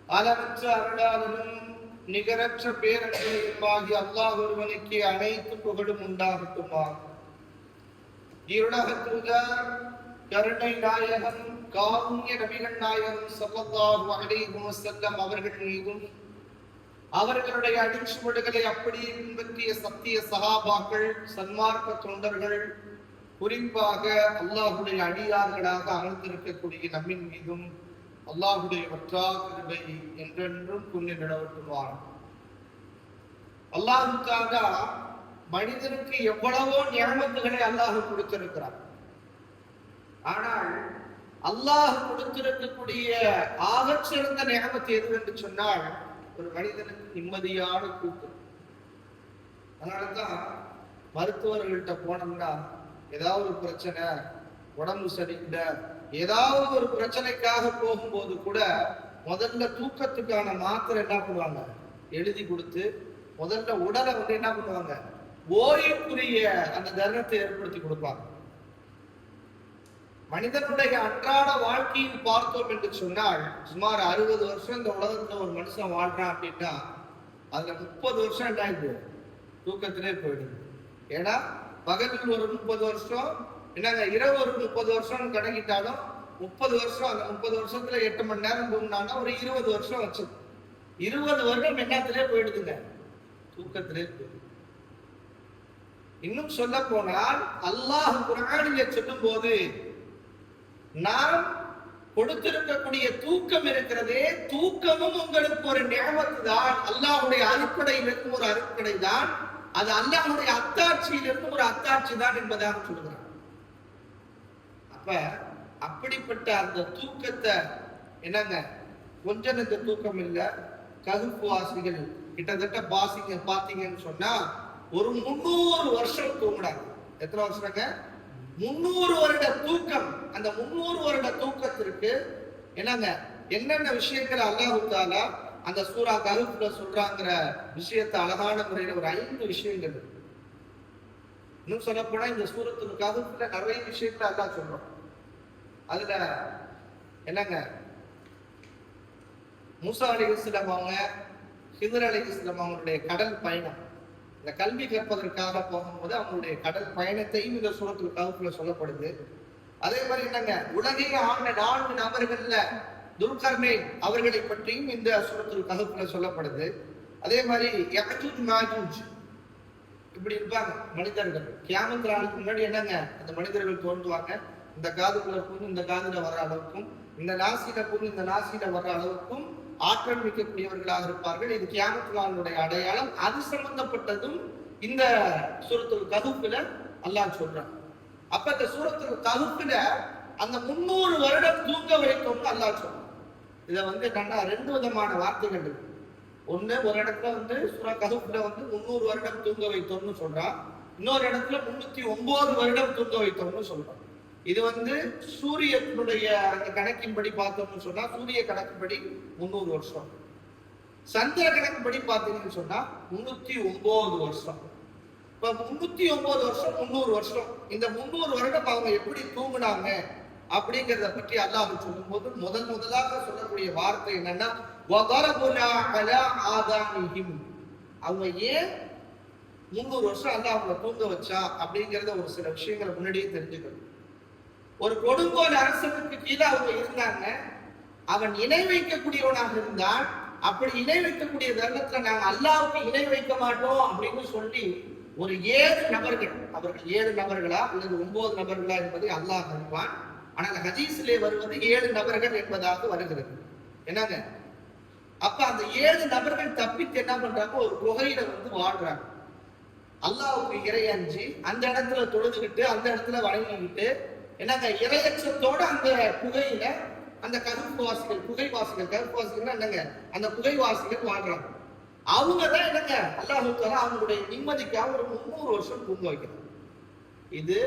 அளவற்ற அருளாளனும் நிகரற்ற பேரன்புமாகி அல்லாஹ் ஒருவனுக்கு அனைத்து புகழும் உண்டாகட்டுமா. இருளக தூதர் கருணை நாயகம் காருண்ய நபிகள் நாயகம் ஸல்லல்லாஹு அலைஹி வஸல்லம் அவர்கள் மீதும் அவர்களுடைய அடிச்சுவடுகளை அப்படியே பின்பற்றிய சத்திய சஹாபாக்கள் சன்மார்க்க தொண்டர்கள் குறிப்பாக அல்லாஹுடைய அடியார்களாக அமர்ந்திருக்கக்கூடிய நம்மின் மீதும் அல்லாஹுடைய வற்றா கிருபை என்றென்றும் புண்ணிய நிலவட்டுவான். அல்லாஹு தஆலா மனிதனுக்கு எவ்வளவோ நியமத்துகளை அல்லாஹ் கொடுத்திருக்கிறார். ஆனால் அல்லாஹ் கொடுத்திருக்கக்கூடிய ஆகச்சிறந்த நியமத்து எது என்று சொன்னால் ஒரு மனிதனுக்கு நிம்மதியான தூக்கம். அதனாலதான் மருத்துவர்கள்ட்ட போனோம்னா ஏதாவது ஒரு பிரச்சனை, உடம்பு சரியில்லை, ஏதாவது ஒரு பிரச்சனைக்காக போகும்போது கூட முதல்ல தூக்கத்துக்கான மாத்திரை என்ன பண்ணுவாங்க, எழுதி கொடுத்து முதல்ல உடலை வந்து என்ன பண்ணுவாங்க, ஓய்வுக்குரிய அந்த தருணத்தை ஏற்படுத்தி கொடுப்பாங்க. மனிதனுடைய அன்றாட வாழ்க்கையில் பார்த்தோம் என்று சொன்னால் சுமார் 60 வருஷம் இந்த உலகத்துல ஒரு மனுஷன் வாழ்றான் அப்படின்னா அதுல 30 வருஷம் என்ன தூக்கத்திலே போயிடுது. ஏன்னா பகலில் ஒரு 30 வருஷம், என்னங்க இரவு ஒரு 30 வருஷம் கணக்கிட்டாலும் 30 வருஷம், அந்த 30 வருஷத்துல 8 மணி நேரம் தூங்கினாலும் ஒரு 20 வருஷம் வச்சு 20 வருடம் என்னத்திலே போயிடுதுங்க, தூக்கத்திலே போயிடுது. இன்னும் சொல்ல போனால் அல்லாஹ் குர்ஆனிலே சொல்லும் போது நாம் கொடுத்திருக்கக்கூடிய தூக்கம் இருக்கிறதே, தூக்கமும் உங்களுக்கு ஒரு நியமத்து தான், அல்லாஹ்வுடைய அருட்கொடையில் இருக்கும் ஒரு அருட்கொடை தான், அது அல்லாஹ்வுடைய அத்தாட்சியில் இருக்கும் ஒரு அத்தாட்சி தான் என்பதாக சொல்கிறார். அப்ப அப்படிப்பட்ட அந்த தூக்கத்தை என்னங்க கொஞ்ச நெஞ்ச தூக்கம் இல்ல. கஹ்ஃப் வாசிகள் கிட்டத்தட்ட பாத்தீங்கன்னு சொன்னா ஒரு 300 வருஷம் தூங்குறாங்க. எத்தனை வருஷங்க? 300 வருட தூக்கம். அந்த 300 வருட தூக்கத்திற்கு என்னங்க என்னென்ன விஷயங்கள் அல்லாஹ் தஆலா அந்த சூரா கஹ்ஃப்ல சொல்றாங்கிற விஷயத்தை அழகான முறையில் ஒரு 5 விஷயங்கள். இன்னும் சொல்ல போனா இந்த சூரத்துல் கஹ்ஃப்ல நிறைய விஷயங்களை அல்லாஹ் சொல்றோம். அதுல என்னங்க மூசா அலைஹிஸ்ஸலாம் அவங்க ஹிதர் அலைஹிஸ்ஸலாம் அவங்களுடைய கடல் பயணம், இந்த கல்வி கற்பதற்காக போகும்போது அவங்களுடைய கடல் பயணத்தையும் இந்த சூரத்துல் கஹ்ஃப்ல சொல்லப்படுது. அதே மாதிரி என்னங்க உலகையே ஆண்ட 4 நபர்கள்ல துல்கர்னைன் அவர்களை பற்றியும் இந்த சூரத்துல் கஹ்ஃப்ல சொல்லப்படுது. அதே மாதிரி யஅஜூஜ் மாஜூஜ் இப்படி இருப்பாங்க மனிதர்கள். கியாமத் நாளுக்கு முன்னாடி என்னங்க அந்த மனிதர்கள் தோன்றுவாங்க. இந்த காதுக்குள்ள புண்ணு இந்த காதுல வர்ற அளவுக்கும், இந்த நாசில புண்ணு இந்த நாசில வர்ற அளவுக்கும் ஆற்றல் மிக்கக்கூடியவர்களாக இருப்பார்கள். இது கியாமத் நாளுடைய அடையாளம். அது சம்பந்தப்பட்டதும் இந்த சூரத்துல் கஹ்ஃப்ல அல்லாஹ் சொல்றான். அப்ப இந்த சூரத்துல் கஹ்ஃப்ல அந்த 300 வருடம் தூங்க வைக்கும்னு அல்லாஹ் சொல்றான். இத வந்து என்னன்னா 2 விதமான வார்த்தைகள் இருக்கு. ஒண்ணு, ஒரு இடத்துல வந்து சூரா கஹ்ஃப்ல வந்து 300 வருடம் தூங்க வைத்தோம்னு சொல்றான். இன்னொரு இடத்துல 309 வருடம் தூங்க வைத்தோம்னு சொல்றான். இது வந்து சூரியனுடைய அந்த கணக்கின்படி பார்த்தோம்னு சொன்னா சூரிய கணக்குப்படி 300 வருஷம், சந்திர கணக்குப்படி பார்த்தீங்கன்னு சொன்னா 309 வருஷம். இப்ப 309 வருஷம் 300 வருஷம், இந்த 300 வருடம் அவங்க எப்படி தூங்குனாங்க அப்படிங்கிறத பற்றி அல்லாஹ் சொல்லும் போது முதலாக சொல்லக்கூடிய வார்த்தை என்னன்னா வதரபுனா அலா ஆதானிஹிம். அவங்க ஏன் 300 வருஷம் அல்லாஹ் அவங்களை தூங்க வச்சா அப்படிங்கிறத ஒரு சில விஷயங்களை முன்னாடியே தெரிஞ்சுக்கணும். ஒரு கொடுங்கோல் அரசனுக்கு கீழே அவங்க இருந்தாங்க. அவன் இணை வைக்கக்கூடியவனாக இருந்தான். அப்படி இணை வைக்கக்கூடிய தருணத்துல நாங்க அல்லாஹ்வுக்கு இணை வைக்க மாட்டோம் அப்படின்னு சொல்லி ஒரு 7 நபர்கள், அவர்கள் 7 நபர்களா அல்லது 9 நபர்களா என்பதை அல்லாஹ் அறிவான். ஆனால் ஹதீஸிலே வருவது 7 நபர்கள் என்பதாக வருகிறது. என்னங்க அப்ப அந்த 7 நபர்கள் தப்பித்து என்ன பண்றாங்க, ஒரு குகையில வந்து வாழ்றாங்க. அல்லாஹ்வுக்கு இறையஞ்சி அந்த இடத்துல தொழுதுகிட்டு அந்த இடத்துல வணங்கிக்கிட்டு என்னங்க இறையச்சத்தோட அந்த குகையில அந்த கஹ்ஃப்வாசிகள், குகைவாசிகள், கஹ்ஃப்வாசிகள் என்னங்க அந்த குகைவாசிகள் வாழ்றாங்க. அவங்க தான் என்னங்க அல்லாஹ் தஆலா அவங்களுடைய நிம்மதிக்காக ஒரு 300 வருஷம் தூங்க வைக்கிறாங்க. இது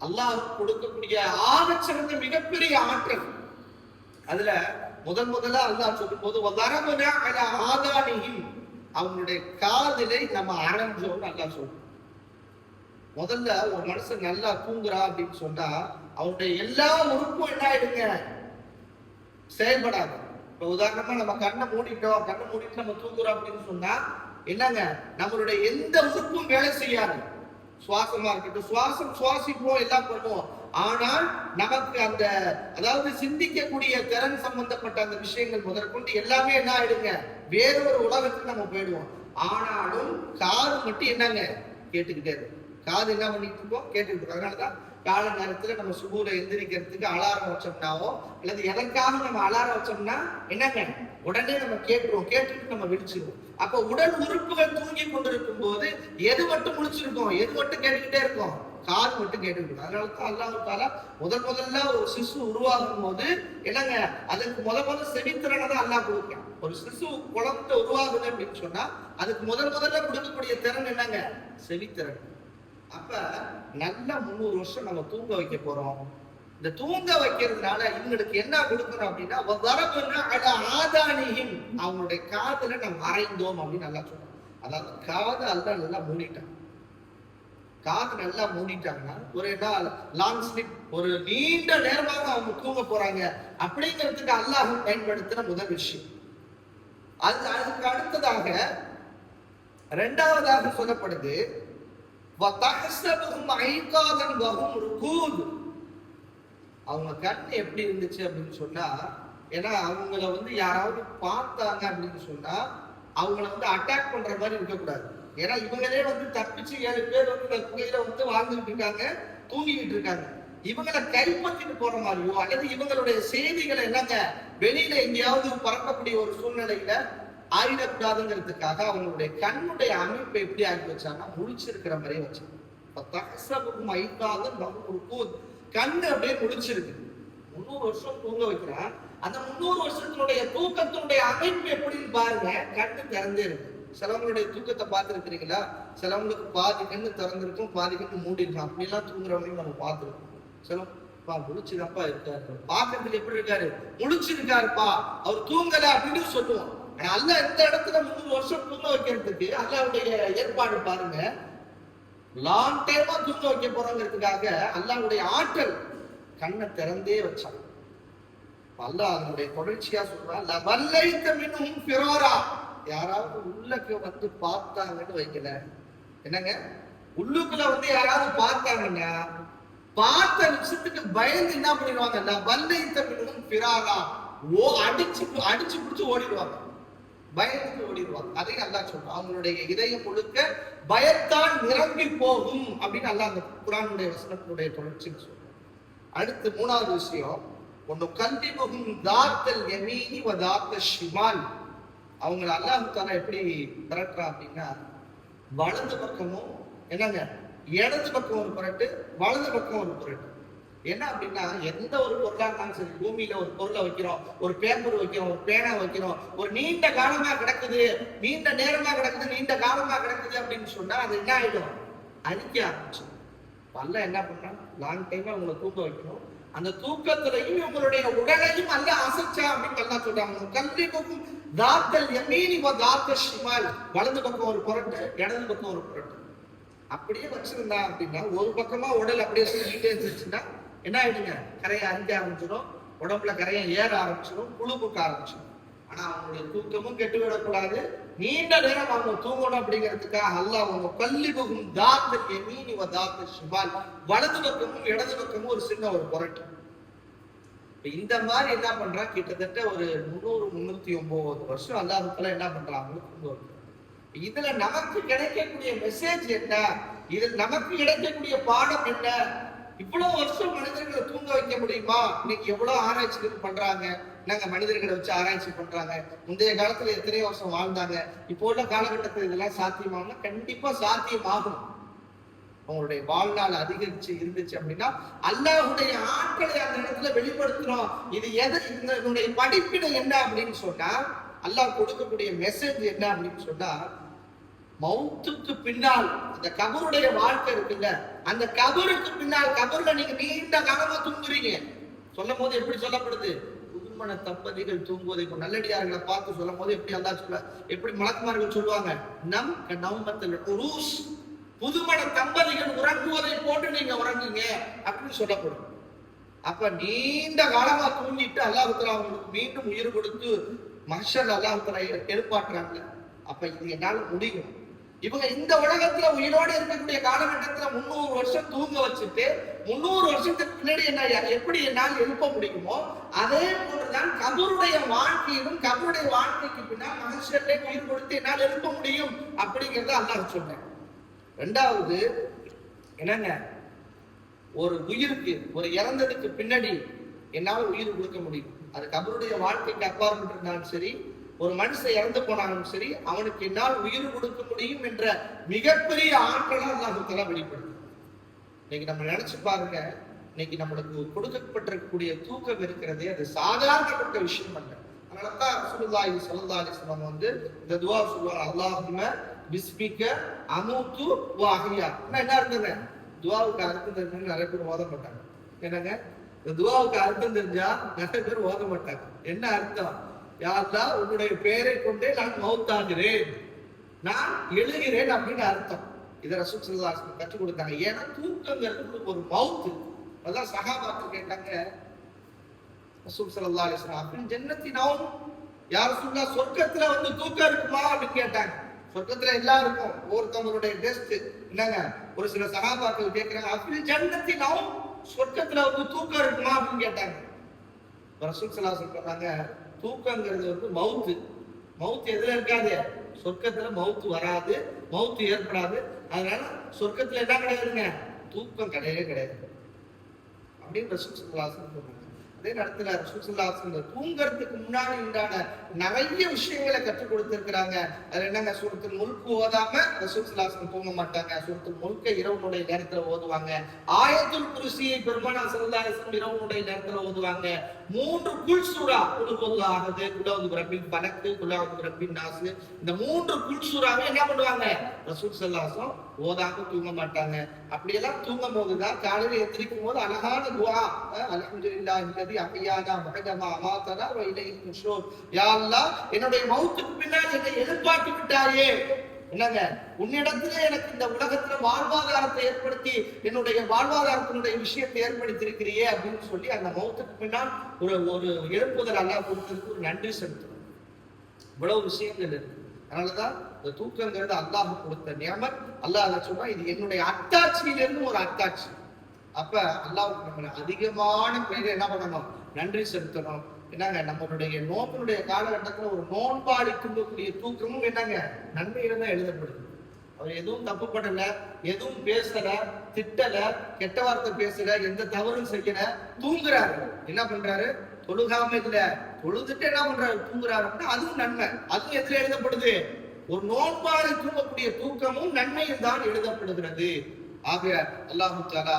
அல்லாஹ் கொடுக்கக்கூடிய ஆகச்சிறந்த மிகப்பெரிய ஆற்றல். அதுல முதலா அல்லாஹ் சொல்லும் போது வதரபுனா அலா ஆதானிஹிம், அவங்களுடைய காதிலை நம்ம அரைஞ்சோம்னு அல்லாஹ் சொல்றோம். முதல்ல ஒரு மனுஷன் நல்லா தூங்குறா அப்படின்னு சொன்னா அவனுடைய எல்லா உறுப்பும் என்ன ஆயிடுங்க, செயல்படாது. இப்ப உதாரணமா நம்ம கண்ணை மூடிட்டு நம்ம தூங்குறோம் அப்படின்னு சொன்னா என்னங்க, நம்மளுடைய எந்த உறுப்பும் வேலை செய்யாது. சுவாசமா இருக்கட்டும், சுவாசிப்போம், எல்லாம் பண்ணுவோம். ஆனால் நமக்கு அந்த அதாவது சிந்திக்கக்கூடிய திறன் சம்பந்தப்பட்ட அந்த விஷயங்கள் முதற்கொண்டு எல்லாமே என்ன ஆயிடுங்க, வேறொரு உலகத்துக்கு நம்ம போயிடுவோம். ஆனாலும் காது மட்டும் என்னங்க கேட்டுக்கிட்டே இருக்கும். காது என்ன பண்ணிட்டு இருக்கோம், கேட்டுக்கிட்டு இருக்கோம். அதனாலதான் கால நேரத்துல நம்ம சுபூல எந்திரிக்கிறதுக்கு அலாரம் வச்சோம்னாவோ அல்லது எதற்காக நம்ம அலாரம் வச்சோம்னா என்னங்க, உடனே நம்ம கேட்டுட்டு நம்ம விழிச்சிருவோம். அப்ப உடல் உறுப்புகள் தூங்கி கொண்டிருக்கும் போது எது மட்டும் முழிச்சிருக்கோம், எது மட்டும் கேட்டுக்கிட்டே இருக்கும், காது மட்டும் கேட்டுக்கிட்டு. அதனாலதான் அல்லாஹ் தஆலா முதல்ல ஒரு சிசு உருவாகும் போது என்னங்க, அதுக்கு முதல்ல செவித்திறனை தான் அல்லாஹ் கொடுக்கிறான். ஒரு சிசு குழந்தை உருவாகுது அப்படின்னு சொன்னா அதுக்கு முதல்ல கொடுக்கக்கூடிய திறன் என்னங்க, செவித்திறன். அப்ப நல்ல 300 வருஷம் நம்ம தூங்க வைக்க போறோம். இந்த தூங்க வைக்கிறதுனால இவங்களுக்கு என்ன கொடுக்கணும் அப்படின்னா, அவங்களுடைய காதுல நம்ம அரைந்தோம் அப்படின்னு நல்லா சொல்றோம். அதாவது காது அல்லாஹ் நல்லா மூடிட்டான். காது நல்லா மூடிட்டாங்கன்னா ஒரு லாங் ஸ்லீப், ஒரு நீண்ட நேரமாக அவங்க தூங்க போறாங்க அப்படிங்கிறதுக்கு அல்லாஹ் பயன்படுத்தின முதல் விஷயம். அதுக்கு அடுத்ததாக இரண்டாவதாக சொல்லப்படுது, அவங்க கண் எப்படி இருந்துச்சு அப்படின்னு சொன்னா, ஏன்னா அவங்கள யாராவது பார்த்தாங்க அப்படின்னு சொன்னா அவங்கள அட்டாக் பண்ற மாதிரி இருக்கக்கூடாது. ஏன்னா இவங்களே தப்பிச்சு 7 பேர் இந்த குகையில வாழ்ந்துட்டு இருக்காங்க, தூங்கிட்டு இருக்காங்க. இவங்களை கைப்பற்றிட்டு போற மாதிரியோ அல்லது இவங்களுடைய செய்திகளை என்னங்க வெளியில எங்கேயாவது பறக்கக்கூடிய ஒரு சூழ்நிலையில ஆயிடக்கூடாதுங்கிறதுக்காக அவங்களுடைய கண்ணுடைய அமைப்பை எப்படி ஆக்கி வச்சாங்கன்னா முழிச்சிருக்கிற மாதிரி வச்சாங்க. கண்ணு அப்படியே முழிச்சிருக்கு. 300 வருஷம் தூங்க வைக்கிறான். அந்த 300 வருஷத்தினுடைய தூக்கத்தினுடைய அமைப்பு எப்படின்னு பாருங்க, கண்ணு திறந்தே இருக்கு. சிலவங்களுடைய தூக்கத்தை பார்த்துருக்கிறீங்களா? சிலவங்களுக்கு பாதி கண்ணு திறந்திருக்கும், பாதி கண்ணு மூடி இருக்கும். அப்படிலாம் தூங்குறவங்களையும் நம்ம பார்த்துருக்கோம். சிலப்பா முழிச்சுதான்ப்பா இருக்காரு, பாக்கிறதுக்கு எப்படி இருக்காரு, முழிச்சிருக்காருப்பா, அவர் தூங்கல அப்படின்னு சொல்லுவோம். ஆனா அல்லாஹ் இந்த இடத்துல 300 வருஷம் தூங்க வைக்கிறதுக்கு அல்லாஹ்வுடைய ஏற்பாடு பாருங்க. லாங் டைமா தூங்க வைக்க போறோங்கிறதுக்காக அல்லாஹ்வுடைய ஆற்றல் கண்ணை திறந்தே வச்சான். அல்லாஹ் அதனுடைய தொடர்ச்சியா சொல்றான், லவல்லைத மின்ஹும் ஃபிராரா. யாராவது உள்ளுக்கு பார்த்தாங்கன்னு வைக்கல, என்னங்க, உள்ளுக்குள்ள யாராவது பார்த்தாங்கன்னா பார்த்த நிமிஷத்துக்கு பயந்து என்ன பண்ணிடுவாங்க, லவல்லைத மின்ஹும் ஃபிராரா, அடிச்சு பிடிச்சு ஓடிடுவாங்க, பயத்துக்கு ஓடிடுவாங்க. அதையும் அல்லாஹ் சொல்றான், அவங்களுடைய இதயம் முழுக்க பயத்தால் நிரம்பி போகும் அப்படின்னு அல்லாஹ் அந்த குர்ஆனுடைய வசனத்தினுடைய தொடர்ச்சி சொல்றான். அடுத்து 3வது விஷயம், ஒன்னு கல்வி போகும் தாத்தல் யமீனி வ தாத்தல் ஷிமால். அவங்களை அல்லாஹ் தஆலா எப்படி பரட்டுறா அப்படின்னா, வலது பக்கமும் என்னங்க, இடது பக்கம் ஒரு புரட்டு, வலது பக்கம் ஒரு புரட்டு. என்ன அப்படின்னா, எந்த ஒரு பொருளா இருந்தாலும் சரி, பூமியில ஒரு பொருளை வைக்கிறோம், ஒரு பேப்பர் வைக்கிறோம், ஒரு பேனா வைக்கிறோம், ஒரு நீண்ட காலமா கிடக்குது, நீண்ட நேரமா கிடக்குது, நீண்ட காலமா கிடக்குது அப்படின்னு சொன்னா அது என்ன ஆயிடும், அழிக்க ஆரம்பிச்சோம். அல்ல என்ன பண்ணா, லாங் டைமா உங்களை தூக்க வைக்கணும். அந்த தூக்கத்திலையும் உங்களுடைய உடலையும் அல்ல அசைச்சா அப்படின்னு நல்லா சொல்றாங்க. கல்வி பக்கம் தாத்தல் யமீனி வ தாத்தல் ஷிமால், வலது பக்கம் ஒரு புரட்டு, இடது பக்கம் ஒரு புரட்டு. அப்படியே வச்சிருந்தா அப்படின்னா ஒரு பக்கமா உடல் அப்படியே சுத்திட்டே இருந்துச்சுன்னா என்ன ஆயிடுங்க, கரையை அரிக்க ஆரம்பிச்சிடும், உடம்புல கரையை ஏற ஆரம்பிச்சிடும், புழுப்புக்க ஆரம்பிச்சிடும். ஆனா அவங்களுடைய தூக்கமும் கெட்டு விடக்கூடாது, நீண்ட நேரம் அவங்க தூங்கணும் அப்படிங்கிறதுக்காக அல்லாஹ் அவங்க கல்வி பகும் தாத்தல் யமீனி வ தாத்தல் ஷிமால், வலது பக்கமும் இடது பக்கமும் ஒரு சின்ன ஒரு புரட்டு. இந்த மாதிரி என்ன பண்றா, கிட்டத்தட்ட ஒரு 309 வருஷம் அல்லாஹ் தஆலா என்ன பண்றாங்க, இதுல நமக்கு கிடைக்கக்கூடிய மெசேஜ் என்ன, இதில் நமக்கு கிடைக்கக்கூடிய பாடம் என்ன? இவ்வளவு வருஷம் மனிதர்களை தூங்க வைக்க முடியுமா? இன்னைக்கு எவ்வளவு ஆராய்ச்சிகள் பண்றாங்க, நாங்க மனிதர்களை வச்சு ஆராய்ச்சி பண்றாங்க. முந்தைய காலத்துல எத்தனையோ வருஷம் வாழ்ந்தாங்க, இப்போ உள்ள காலகட்டத்தில் இதெல்லாம் சாத்தியமாகும்னா கண்டிப்பா சாத்தியமாகும். அவங்களுடைய வாழ்நாள் அதிகரிச்சு இருந்துச்சு அப்படின்னா அல்லாஹ்வுடைய ஆற்றலை அந்த இடத்துல வெளிப்படுத்துறோம். இது இதனுடைய படிப்பினை என்ன அப்படின்னு சொன்னா, அல்லாஹ் கொடுக்கக்கூடிய மெசேஜ் என்ன அப்படின்னு சொன்னா, மௌத்துக்கு பின்னால் அந்த கபருடைய வாழ்க்கை இருக்குல்ல, அந்த கபருக்கு பின்னால், கபர்ல நீங்க நீண்ட காலமா தூங்குறீங்க சொல்லும் போது எப்படி சொல்லப்படுது, புதுமண தம்பதிகள் தூங்குவதை நல்லடியார்களை பார்த்து சொல்லும் போது எப்படி அல்லாஹ் சொல்ல, எப்படி மலக்குமார்கள் சொல்லுவாங்க, நம் நவமத்தில் உருஸ், புதுமண தம்பதிகள் உறங்குவதை போட்டு நீங்க உறங்குங்க அப்படின்னு சொல்லப்படும். அப்ப நீண்ட காலமா தூங்கிட்டு அல்லாஹ் அவங்களுக்கு மீண்டும் உயிர் கொடுத்து மஹ்ஷர் அல்லாஹ் எழுப்பாட்டுறாங்க. அப்ப இது என்னால முடியும். இவங்க இந்த உலகத்துல உயிரோடு இருக்கக்கூடிய காலகட்டத்துல 300 வருஷம் தூங்க வச்சுட்டு 300 வருஷத்துக்கு பின்னாடி என்ன எப்படி என்னால் எழுப்ப முடியுமோ அதே போன்றுதான் கபருடைய வாழ்க்கையிலும் கபருடைய வாழ்க்கைக்கு பின்னால் மனுஷர்களை உயிர் கொடுத்து என்னால் எழுப்ப முடியும் அப்படிங்கிறத அல்லாஹ் சொன்னேன். ரெண்டாவது என்னங்க, ஒரு உயிருக்கு ஒரு இறந்ததுக்கு பின்னாடி என்னால் உயிர் கொடுக்க முடியும். அது கபருடைய வாழ்க்கைக்கு அப்பாற்பட்டு இருந்தாலும் சரி, ஒரு மனுஷன் இறந்து போனாலும் சரி, அவனுக்கு என்னால் உயிர் கொடுக்க முடியும் என்ற மிகப்பெரிய ஆற்றலை அல்லாஹ் தஆலா வெளிப்படுத்தும். இன்னைக்கு நம்ம நினைச்சு பாருங்க, இன்னைக்கு நம்மளுக்கு கொடுக்கப்பட்டிருக்கக்கூடிய தூக்கம் இருக்கிறதே அது சாதாரணப்பட்ட விஷயம் அல்ல. அதனாலதான் ரசூலுல்லாஹி ஸல்லல்லாஹு அலைஹி வஸல்லம் வந்து இந்த துஆ சொல்லுவாங்க, அல்லாஹும்ம பிஸ்மிக அமூது வ அஹ்யா. என்ன அர்த்தங்க? துஆவுக்கு அர்த்தம் தெரிஞ்சு நிறைய பேர் ஓத மாட்டாங்க. என்னங்க, இந்த துஆவுக்கு அர்த்தம் தெரிஞ்சா நிறைய பேர் ஓத மாட்டாங்க. என்ன அர்த்தம்? யா அல்லாஹ், உன்னுடைய பெயரை கொண்டே நான் மௌத்தாகிறேன், நான் எழுகிறேன் அப்படின்னு அர்த்தம். இதை ரசூல் ஸல்லல்லாஹு அலைஹி வஸல்லம் கற்றுக் கொடுத்தாங்க. ஏன்னா தூக்கங்கிறது ஒரு மவுத்து. அதான் சஹாபாக்கள் கேட்டாங்க, ரசூல் ஸல்லல்லாஹு அலைஹி வஸல்லம் அஃபில் ஜன்னத்தி நௌம், யா ரசூலுல்லாஹ் சொர்க்கத்துல வந்து தூக்கம் இருக்குமா அப்படின்னு கேட்டாங்க. சொர்க்கத்துல எல்லாம் இருக்கும், ஒவ்வொருத்தவங்களுடைய டெஸ்ட் என்னங்க. ஒரு சில சஹாபாக்கள் கேட்கிறாங்க, அஃபில் ஜன்னத்தி நௌம், சொர்க்கத்துல வந்து தூக்கம் இருக்குமா அப்படின்னு கேட்டாங்க. ரசூல் ஸல்லல்லாஹு அலைஹி வஸல்லம் சொன்னாங்க, தூக்கங்கிறது வந்து மவுத்து. மவுத்து எதுல இருக்காது? சொர்க்கத்துல மவுத்து வராது, மவுத்து ஏற்படாது. அதனால சொர்க்கத்துல என்ன கிடையாதுங்க, தூக்கம் கிடையவே கிடையாது அப்படின்னு ரசூல் ஸல்லல்லாஹு அலைஹி வஸல்லம் சொன்னாங்க. அதே நேரத்துல ரசூல் ஸல்லல்லாஹு அலைஹி வஸல்லம் தூங்கறதுக்கு முன்னாடி உண்டான நிறைய விஷயங்களை கற்றுக் கொடுத்திருக்கிறாங்க. அது என்னங்க, சூரத்துல் முல்க் ஓதாம ரசூல் ஸல்லல்லாஹு அலைஹி வஸல்லம் தூங்க மாட்டாங்க. சூரத்துல் முல்கை இரவுனுடைய நேரத்துல ஓதுவாங்க. ஆயத்துல் குர்சியை பெருமானார் ஸல்லல்லாஹு அலைஹி வஸல்லம் இரவுனுடைய நேரத்துல ஓதுவாங்க. 3 குல் சூரா, குல் ஹுவல்லாஹு, குல் அஊது பிரப்பில் ஃபலக், குல் அஊது பிரப்பின் நாஸ், இந்த 3 குல் சூராவை என்ன பண்ணுவாங்க, ரசூல் ஸல்லல்லாஹு அலைஹி வஸல்லம் ஓதாம தூங்க மாட்டாங்க. அப்படியெல்லாம் தூங்கும் போதுதான் காலையில எந்திரிக்கும் போது அழகான துஆ, அல்ஹம்துலில்லாஹி அல்லதி அஹ்யானா வஹதமா அமாதனா வ இலைஹி நுஷூர். யா அல்லாஹ், என்னுடைய மௌத்துக்கு பின்னால் என்னை எழுப்பாட்டி விட்டாயே. என்னங்க, உன்னிடத்திலே எனக்கு இந்த உலகத்துல வாழ்வாதாரத்தை ஏற்படுத்தி என்னுடைய வாழ்வாதாரத்தினுடைய விஷயத்தை ஏற்படுத்தி இருக்கிறியே அப்படின்னு சொல்லி அந்த மௌத்துக்கு பின்னால் ஒரு எழுப்புதல் அல்லாஹ் கொடுத்ததுக்கு ஒரு நன்றி செலுத்தணும். இவ்வளவு விஷயங்கள் இருக்கு. அதனாலதான் இந்த தூக்கங்கிறது அல்லாஹ் கொடுத்த நியமத். அல்லாஹ் அதை சொன்னா இது என்னுடைய அத்தாட்சியிலிருந்து ஒரு அத்தாட்சி. அப்ப அல்லாஹ்வுக்கு நம்ம அதிகமான பேரை என்ன பண்ணணும், நன்றி செலுத்தணும். என்னங்க, நம்மளுடைய நோக்கினுடைய காலகட்டத்துல ஒரு நோன்பாடி தூங்கக்கூடிய தூக்கமும் என்னங்க நன்மையில தான் எழுதப்படுது. அவர் எதுவும் தப்பு பண்ணல, எதுவும் பேசல, திட்டல, கெட்ட வார்த்தை பேசல, எந்த தவறும் செய்யல, தூங்குறாரு. என்ன பண்றாரு, தொழுகாம இல்ல, தொழுதுட்டு என்ன பண்றாரு, தூங்குறாரு. அதுவும் நன்மை. அதுவும் எதுல எழுதப்படுது, ஒரு நோன்பாடி தூங்கக்கூடிய தூக்கமும் நன்மையில் தான் எழுதப்படுகிறது. ஆக அல்லாஹ் தஆலா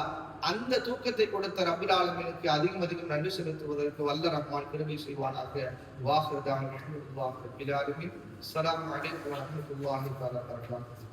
அந்த தூக்கத்தை கொடுத்த ரப்பில் ஆலமீனுக்கு அதிகம் நன்றி செலுத்துவதற்கு வல்ல ரஹ்மான் கிருபை செய்வானாக. வாஹிர் தஅவானா அல்ஹம்துலில்லாஹி ரப்பில் ஆலமீன். அஸ்ஸலாமு அலைக்கும் வரஹ்மத்துல்லாஹி வபரகாத்துஹு.